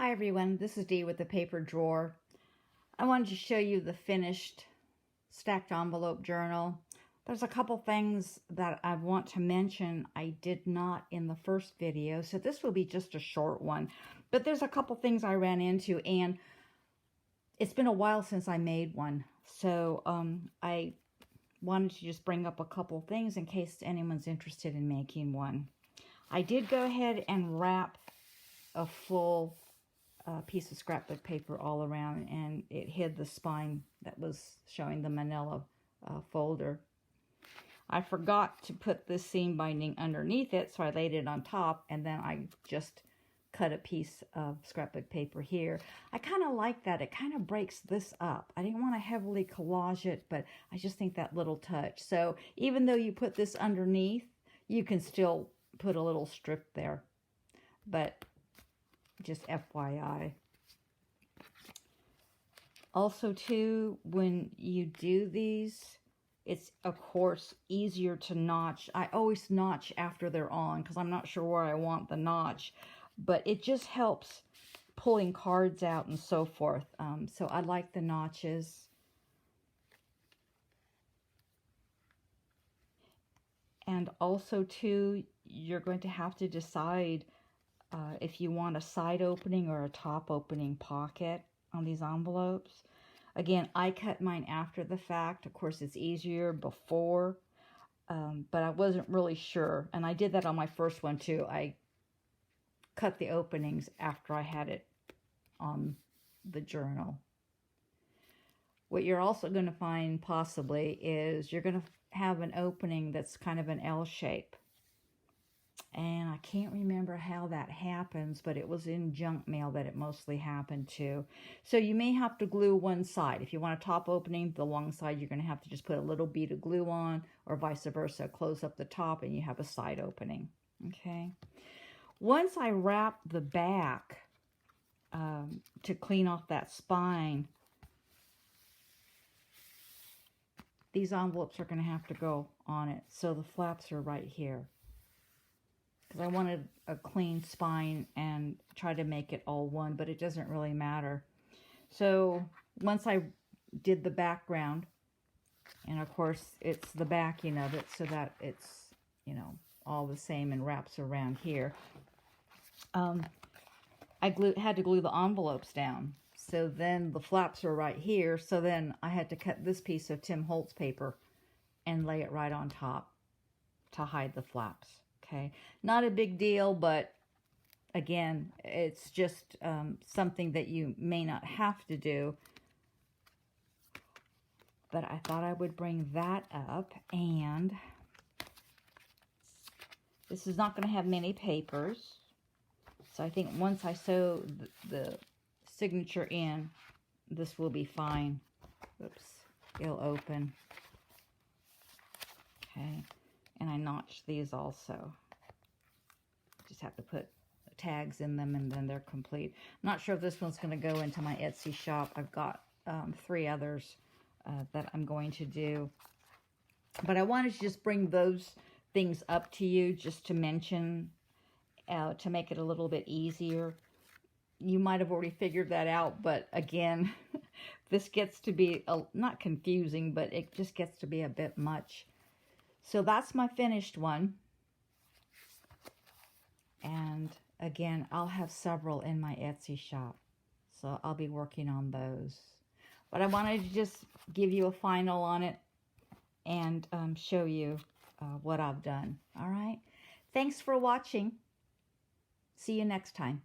Hi everyone, this is Dee with the paper drawer. I wanted to show you the finished stacked envelope journal. There's a couple things that I want to mention I did not in the first video, so this will be just a short one. But there's a couple things I ran into, and it's been a while since I made one. So I wanted to just bring up a couple things in case anyone's interested in making one. I did go ahead and wrap a full piece of scrapbook paper all around, and it hid the spine that was showing the manila folder. I forgot to put this seam binding underneath it, so I laid it on top, and then I just cut a piece of scrapbook paper here. I kind of like that. It kind of breaks this up. I didn't want to heavily collage it, but I just think that little touch. So even though you put this underneath, you can still put a little strip there. But just FYI. Also too, when you do these, it's of course easier to notch. I always notch after they're on because I'm not sure where I want the notch, but it just helps pulling cards out and so forth. So I like the notches. And also too, you're going to have to decide if you want a side opening or a top opening pocket on these envelopes. Again, I cut mine after the fact. Of course, it's easier before, but I wasn't really sure. And I did that on my first one too. I cut the openings after I had it on the journal. What you're also going to find possibly is you're going to have an opening that's kind of an L shape. And I can't remember how that happens, but it was in junk mail that it mostly happened to. So you may have to glue one side. If you want a top opening, the long side, you're going to have to just put a little bead of glue on, or vice versa. Close up the top and you have a side opening. Okay. Once I wrap the back to clean off that spine, these envelopes are going to have to go on it. So the flaps are right here, because I wanted a clean spine and try to make it all one, but it doesn't really matter. So once I did the background, and of course it's the backing of it so that it's, you know, all the same and wraps around here, I had to glue the envelopes down. So then the flaps are right here, so then I had to cut this piece of Tim Holtz paper and lay it right on top to hide the flaps. Okay, not a big deal, but again, it's just something that you may not have to do. But I thought I would bring that up, and this is not going to have many papers. So I think once I sew the signature in, this will be fine. Oops, it'll open. Okay. And I notched these also. Just have to put tags in them and then they're complete. I'm not sure if this one's going to go into my Etsy shop. I've got 3 others that I'm going to do. But I wanted to just bring those things up to you just to mention, to make it a little bit easier. You might have already figured that out, but again, this gets to be not confusing, but it just gets to be a bit much. So that's my finished one. And again, I'll have several in my Etsy shop. So I'll be working on those. But I wanted to just give you a final on it and show you what I've done. All right. Thanks for watching. See you next time.